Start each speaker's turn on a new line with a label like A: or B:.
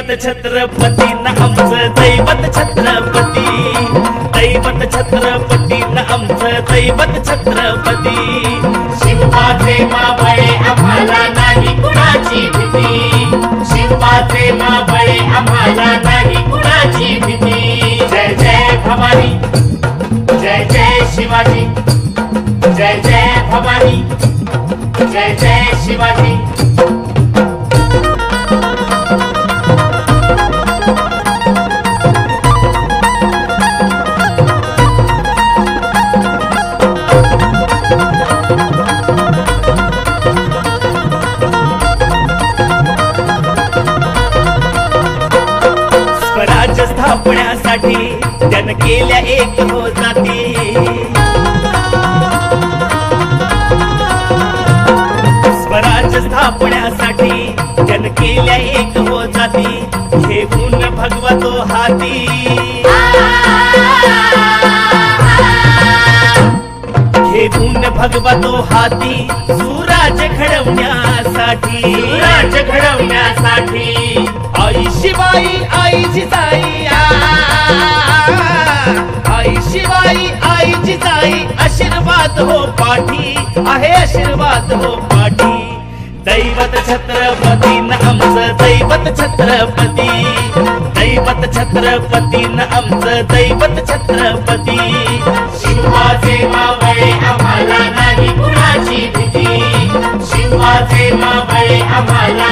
A: दैवत छत्रपती न आमचं दैवत छत्रपती, दैवत छत्रपती न आमचं दैवत छत्रपती।
B: शिवाचे मावळे आम्हाला नाही कुणाची भीती, शिवाचे मावळे आम्हाला नाही कुणाची भीती। जय जय भवानी, जय जय शिवाजी, जय जय भवानी, जय जय शिवाजी।
A: स्वराज्य स्थापण्यासाठी त्यानं केल्या एक हो जाती, स्वराज्य स्थापण्यासाठी त्यानं केल्या एक हो जाती, घेऊन भगवा तो हाती, घेऊन भगवा तो हाती, सुराज्य घडवण्यासाठी,
B: सुराज्य घडवण्यासाठी।
A: आई शिवाई आई जिजाई, आई शिवाई आई जिजाई, आशीर्वाद हो पाठी आहे, आशीर्वाद हो पाठी। दैवत छत्रपती न आमचं दैवत छत्रपती, दैवत छत्रपती न आमचं दैवत छत्रपती।
B: शिवाचे मावळे आम्हाला नाही कुणाची भीती, शिवाचे मावळे आम्हाला